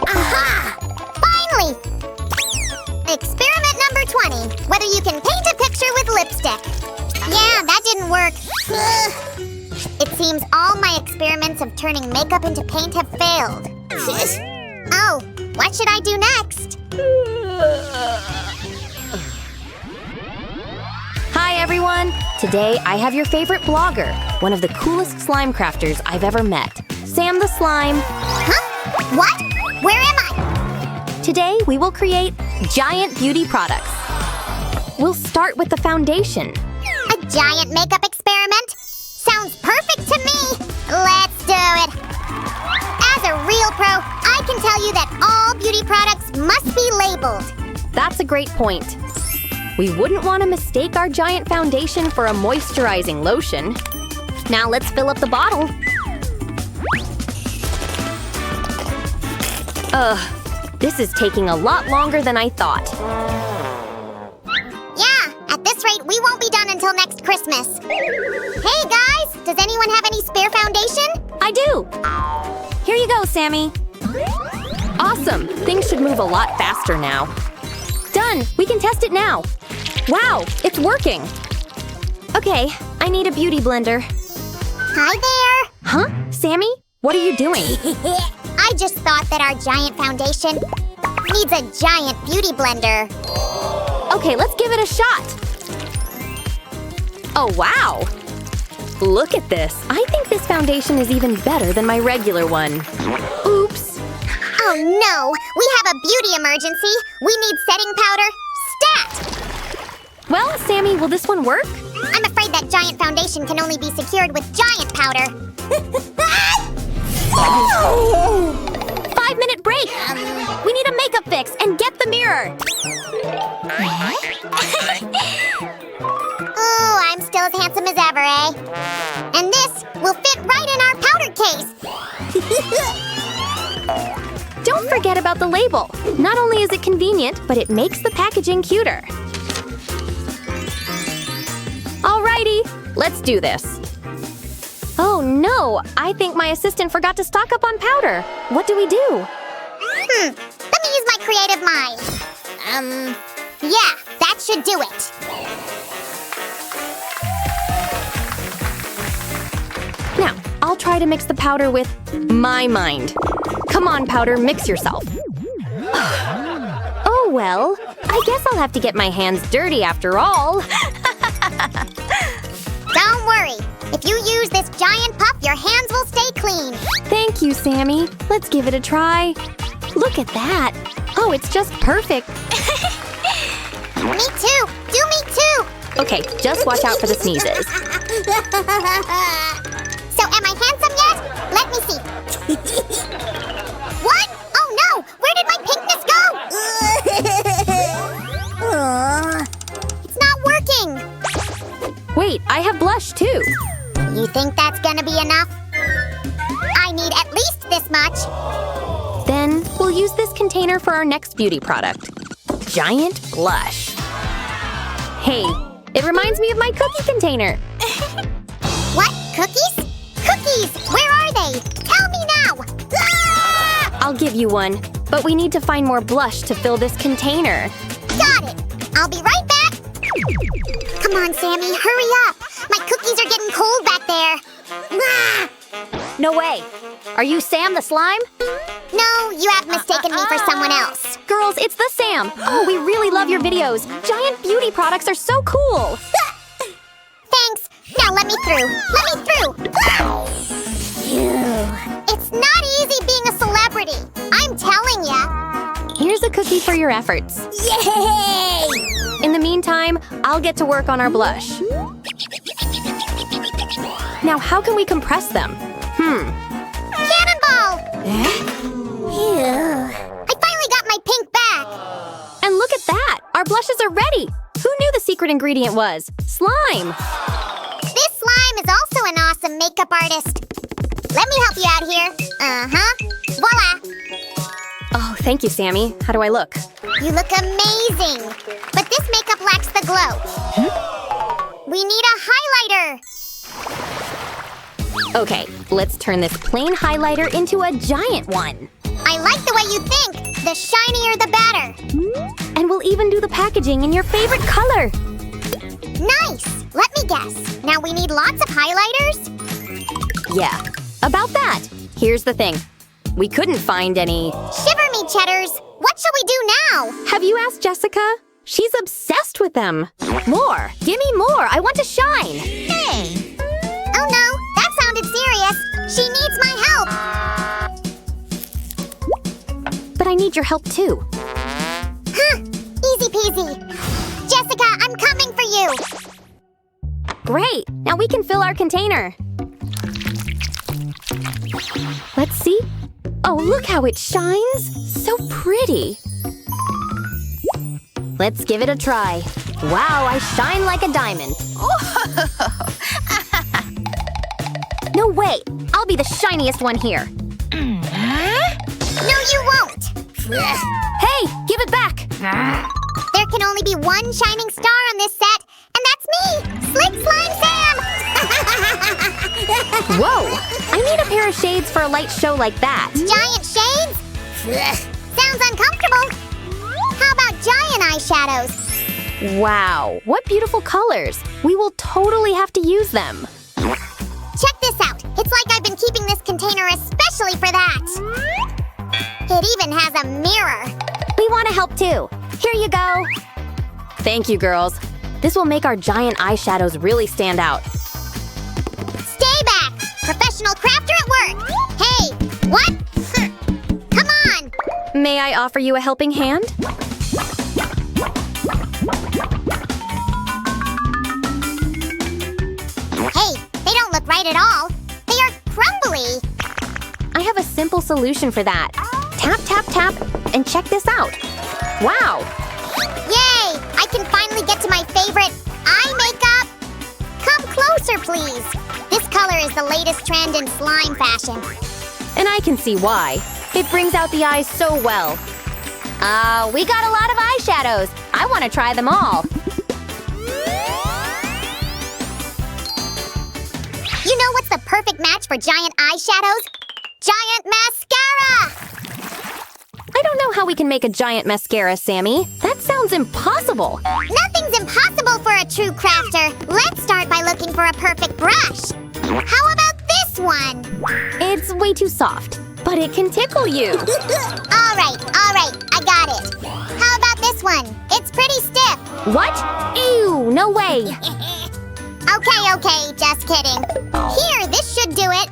Aha! Finally! Experiment number 20. Whether you can paint a picture with lipstick. Yeah, that didn't work. It seems all my experiments of turning makeup into paint have failed. Oh, what should I do next? Hi everyone! Today I have your favorite blogger, one of the coolest slime crafters I've ever met, Sam the Slime. Huh? What? Where am I? Today we will create giant beauty products. We'll start with the foundation. A giant makeup experiment? Sounds perfect to me! Let's do it! As a real pro, I can tell you that all beauty products must be labeled. That's a great point. We wouldn't want to mistake our giant foundation for a moisturizing lotion. Now let's fill up the bottle. This is taking a lot longer than I thought. Yeah, at this rate, we won't be done until next Christmas. Hey guys, does anyone have any spare foundation? I do! Here you go, Sammy. Awesome! Things should move a lot faster now. Done! We can test it now. Wow, it's working. Okay, I need a beauty blender. Hi there! Huh? Sammy? What are you doing? I just thought that our giant foundation needs a giant beauty blender. Okay, let's give it a shot. Oh, wow! Look at this. I think this foundation is even better than my regular one. Oops. Oh no! We have a beauty emergency! We need setting powder stat! Well, Sammy, will this one work? I'm afraid that giant foundation can only be secured with giant powder. 5-minute break! We need a makeup fix and get the mirror! Oh, I'm still as handsome as ever, eh? And this will fit right in our powder case! Don't forget about the label. Not only is it convenient, but it makes the packaging cuter. Alrighty, let's do this. Oh no, I think my assistant forgot to stock up on powder. What do we do? Let me use my creative mind. Yeah, that should do it. Now, I'll try to mix the powder with my mind. Come on, powder, mix yourself. Oh well, I guess I'll have to get my hands dirty after all. Don't worry. If you use this giant puff, your hands will stay clean. Thank you, Sammy. Let's give it a try. Look at that. Oh, it's just perfect. Me too. Do me too. Okay, just watch out for the sneezes. So am I handsome yet? Let me see. What? Oh no! Where did my pinkness go? It's not working. Wait, I have blush too. You think that's gonna be enough? I need at least this much. Then we'll use this container for our next beauty product. Giant blush. Hey, it reminds me of my cookie container. What? Cookies? Cookies! Where are they? Tell me now! Ah! I'll give you one, but we need to find more blush to fill this container. Got it! I'll be right back! Come on, Sammy, hurry up! My cookies are getting cold back there! Ah! No way! Are you Sam the Slime? No, you have mistaken me for someone else. Girls, it's the Sam! Oh, we really love your videos! Giant beauty products are so cool! Thanks! Now let me through! Let me through! It's not easy being a celebrity! I'm telling ya! Here's a cookie for your efforts. Yay! In the meantime, I'll get to work on our blush. Now, how can we compress them? Cannonball! I finally got my pink back! And look at that! Our blushes are ready! Who knew the secret ingredient was? Slime! This slime is also an awesome makeup artist. Let me help you out here. Voila! Oh, thank you, Sammy. How do I look? You look amazing! But this makeup lacks the glow. We need a highlighter! Okay, let's turn this plain highlighter into a giant one. I like the way you think. The shinier the better. And we'll even do the packaging in your favorite color. Nice! Let me guess. Now we need lots of highlighters? Yeah, about that. Here's the thing. We couldn't find any. Shiver me, Cheddars. What shall we do now? Have you asked Jessica? She's obsessed with them. More! Give me more! I want to shine! Hey! Oh no, that sounded serious. She needs my help. But I need your help too. Huh, easy peasy. Jessica, I'm coming for you. Great! Now we can fill our container. Let's see. Oh, look how it shines! So pretty! Let's give it a try. Wow, I shine like a diamond. No way! I'll be the shiniest one here. No, you won't. Hey, give it back! There can only be one shining star on this set, and that's me, Slick Slime Sam! Whoa! I need a pair of shades for a light show like that. Giant shades? Sounds uncomfortable. How about giant eyeshadows? Wow, what beautiful colors! We will totally have to use them. Check this out. It's like I've been keeping this container especially for that. It even has a mirror. We want to help too. Here you go. Thank you, girls. This will make our giant eyeshadows really stand out. Stay back! Professional crafter at work! Hey, what? Come on! May I offer you a helping hand? Hey, they don't look right at all. They are crumbly. I have a simple solution for that. Tap, tap, tap, and check this out. Wow! Yay! I can finally get to my favorite eye makeup. Come closer, please. This color is the latest trend in slime fashion. And I can see why. It brings out the eyes so well. We got a lot of eyeshadows. I want to try them all. You know what's the perfect match for giant eyeshadows? Giant mascara! I don't know how we can make a giant mascara, Sammy. That sounds impossible. Nothing's impossible for a true crafter. Let's start by looking for a perfect brush. How about this one? It's way too soft, but it can tickle you. All right, I got it. How about this one? It's pretty stiff. What? Ew, no way. Okay, just kidding. Here, this should do it.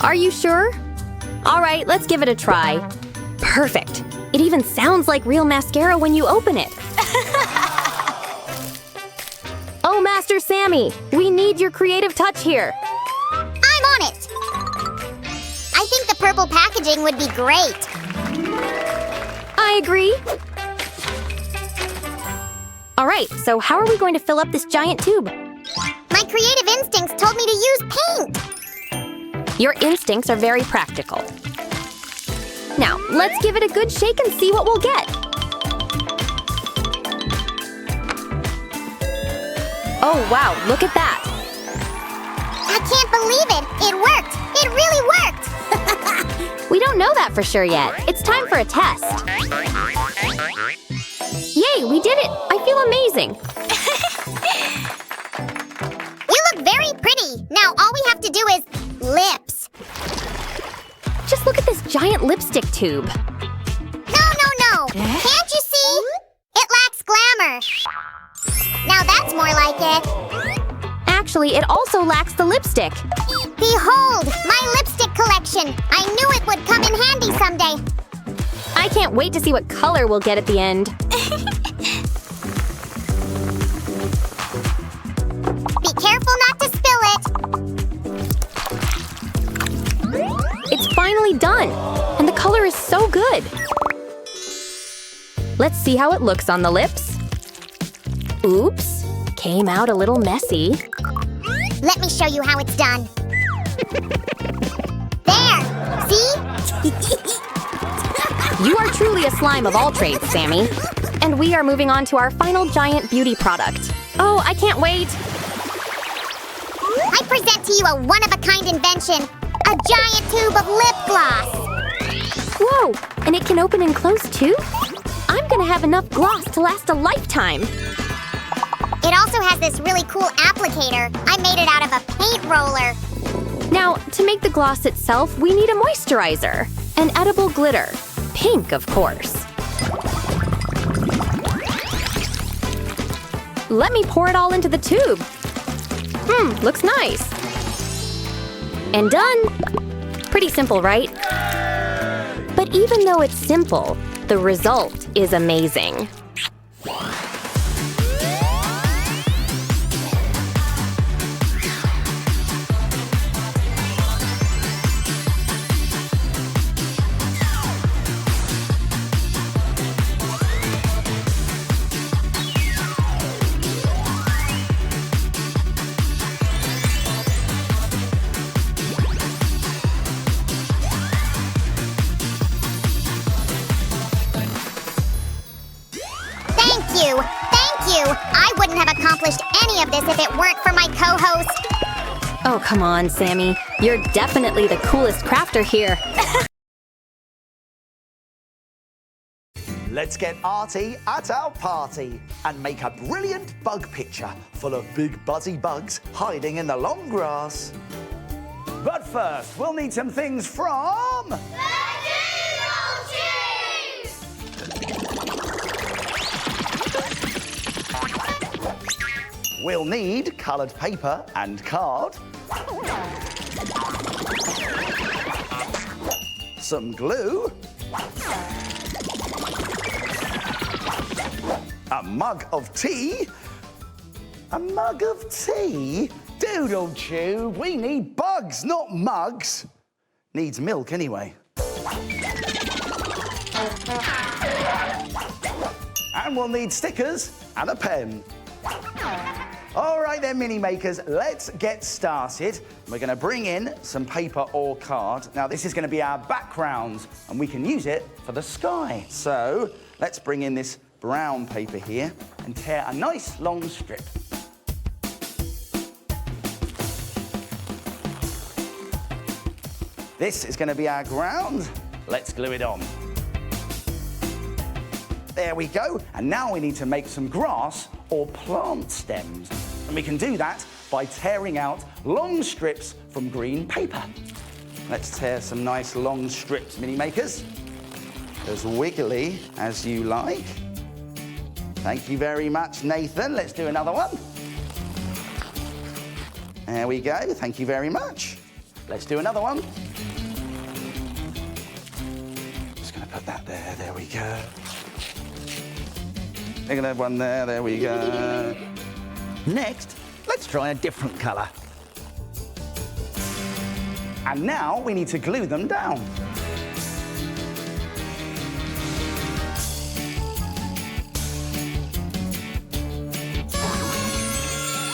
Are you sure? All right, let's give it a try. Perfect. It even sounds like real mascara when you open it. Oh, Master Sammy, we need your creative touch here. I'm on it. I think the purple packaging would be great. I agree. All right, so how are we going to fill up this giant tube? My creative instincts told me to use paint. Your instincts are very practical. Now, let's give it a good shake and see what we'll get. Oh, wow, look at that. I can't believe it. It worked. It really worked. We don't know that for sure yet. It's time for a test. Yay, we did it. I feel amazing. You look very pretty. Now all we have to do is lips. Just look at this giant lipstick tube. No. Can't you see? It lacks glamour. Now that's more like it. Actually, it also lacks the lipstick. Behold, my lipstick collection. I knew it would come in handy someday. I can't wait to see what color we'll get at the end. Be careful not to spill it. It's finally done, and the color is so good. Let's see how it looks on the lips. Oops, came out a little messy. Let me show you how it's done. There! See? You are truly a slime of all trades, Sammy. And we are moving on to our final giant beauty product. Oh, I can't wait! I present to you a one-of-a-kind invention, a giant tube of lip gloss. Whoa, and it can open and close too? I'm gonna have enough gloss to last a lifetime. It also has this really cool applicator. I made it out of a paint roller. Now, to make the gloss itself, we need a moisturizer, an edible glitter. Pink, of course. Let me pour it all into the tube. Looks nice. And done. Pretty simple, right? But even though it's simple, the result is amazing. Thank you. I wouldn't have accomplished any of this if it weren't for my co-host. Oh, come on, Sammy. You're definitely the coolest crafter here. Let's get arty at our party and make a brilliant bug picture full of big buzzy bugs hiding in the long grass. But first, we'll need some things from... We'll need coloured paper and card, some glue, a mug of tea. A mug of tea? Doodle tube, we need bugs, not mugs. Needs milk anyway. And we'll need stickers and a pen. All right then, mini makers, let's get started. We're going to bring in some paper or card. Now, this is going to be our background, and we can use it for the sky. So, let's bring in this brown paper here and tear a nice long strip. This is going to be our ground. Let's glue it on. There we go. And now we need to make some grass or plant stems. And we can do that by tearing out long strips from green paper. Let's tear some nice long strips, mini makers. As wiggly as you like. Thank you very much, Nathan. Let's do another one. There we go. Thank you very much. Let's do another one. Just going to put that there. There we go. Look at that one there. There we go. Next, let's try a different colour. And now we need to glue them down.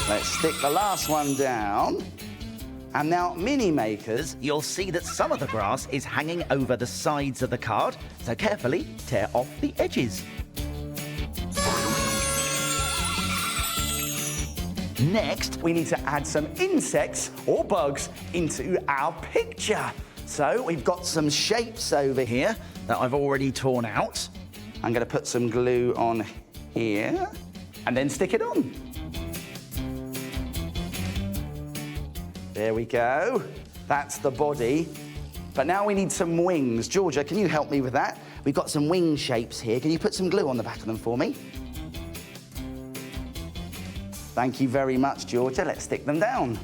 Let's stick the last one down. And now, mini makers, you'll see that some of the grass is hanging over the sides of the card, so carefully tear off the edges. Next, we need to add some insects or bugs into our picture. So we've got some shapes over here that I've already torn out. I'm going to put some glue on here and then stick it on. There we go. That's the body. But now we need some wings. Georgia, can you help me with that? We've got some wing shapes here. Can you put some glue on the back of them for me? Thank you very much, Georgia. Let's stick them down.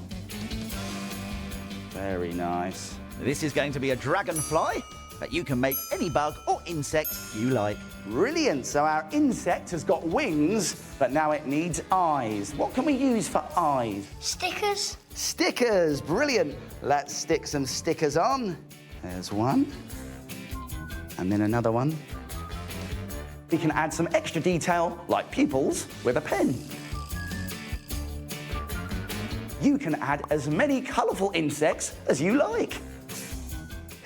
Very nice. This is going to be a dragonfly, but you can make any bug or insect you like. Brilliant. So our insect has got wings, but now it needs eyes. What can we use for eyes? Stickers. Stickers. Brilliant. Let's stick some stickers on. There's one. And then another one. We can add some extra detail, like pupils, with a pen. You can add as many colourful insects as you like.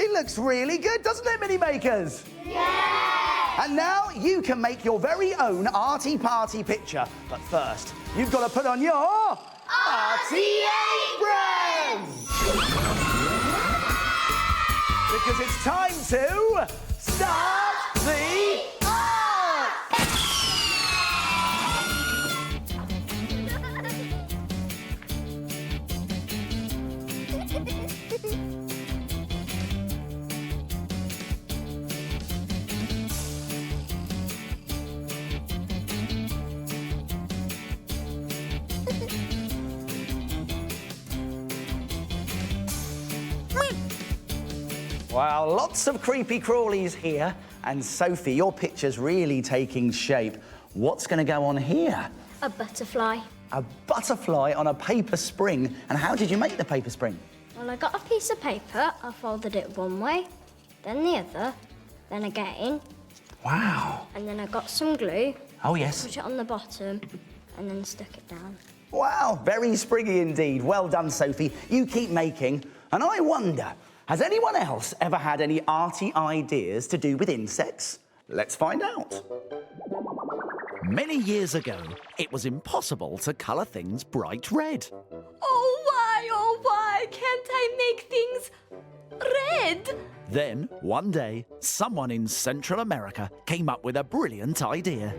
It looks really good, doesn't it, mini makers? Yeah! And now you can make your very own arty party picture. But first, you've got to put on your Arty aprons! Because it's time to start the art! Wow, lots of creepy crawlies here. And Sophie, your picture's really taking shape. What's going to go on here? A butterfly. A butterfly on a paper spring. And how did you make the paper spring? Well, I got a piece of paper, I folded it one way, then the other, then again, Wow. and then I got some glue, Oh, yes. put it on the bottom, and then stuck it down. Wow, very springy indeed. Well done, Sophie. You keep making. And I wonder, has anyone else ever had any arty ideas to do with insects? Let's find out. Many years ago, it was impossible to colour things bright red. Oh, why can't I make things red? Then, one day, someone in Central America came up with a brilliant idea.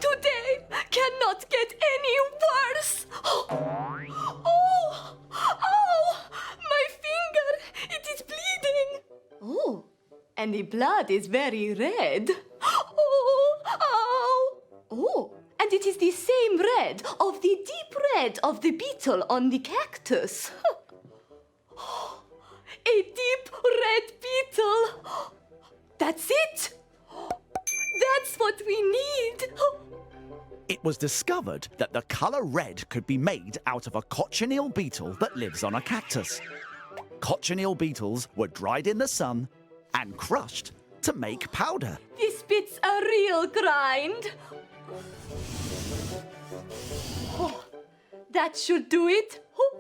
Today cannot get any worse. Oh, my finger, it is bleeding. Oh, and the blood is very red. Oh, and it is the same red of the deep red of the beetle on the cactus. A deep red beetle. That's it. That's what we need. It was discovered that the colour red could be made out of a cochineal beetle that lives on a cactus. Cochineal beetles were dried in the sun and crushed to make powder. This bit's a real grind. Oh, that should do it. Oh.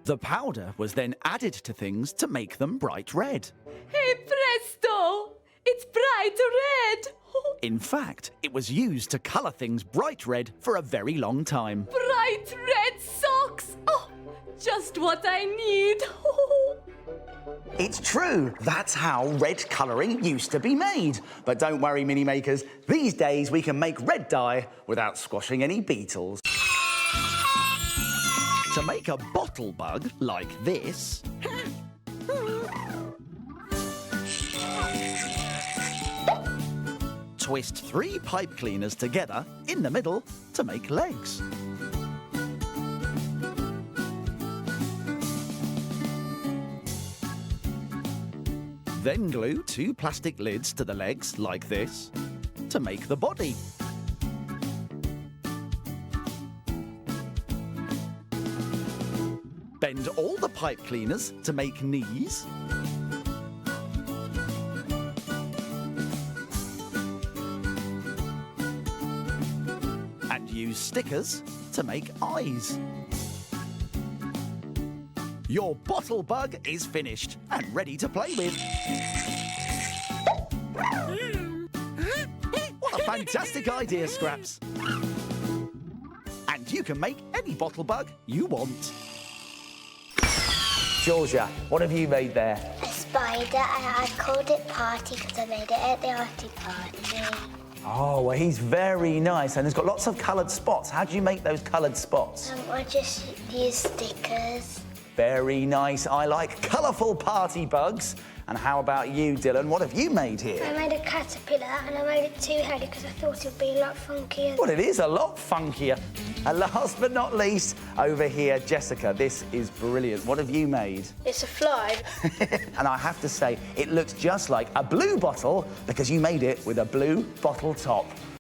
The powder was then added to things to make them bright red. Hey presto! It's bright red. Oh, In fact, it was used to colour things bright red for a very long time. bright red socks. Oh, just what I need. Oh. It's true. That's how red colouring used to be made. But don't worry, mini makers. These days we can make red dye without squashing any beetles. To make a bottle bug like this, twist 3 pipe cleaners together in the middle to make legs. Then glue 2 plastic lids to the legs like this to make the body. Bend all the pipe cleaners to make knees. And use stickers to make eyes. Your bottle bug is finished and ready to play with. What a fantastic idea, Scraps. And you can make any bottle bug you want. Georgia, what have you made there? A spider, and I called it Party because I made it at the Arty party. Oh, well, he's very nice and he's got lots of coloured spots. How do you make those coloured spots? I just use stickers. Very nice. I like colourful party bugs. And how about you, Dylan? What have you made I here? made a caterpillar and I made it two-headed because I thought it would be a lot funkier. Well, it is a lot funkier. And last but not least, over here, Jessica, this is brilliant. What have you made? It's a fly. And I have to say, it looks just like a blue bottle because you made it with a blue bottle top.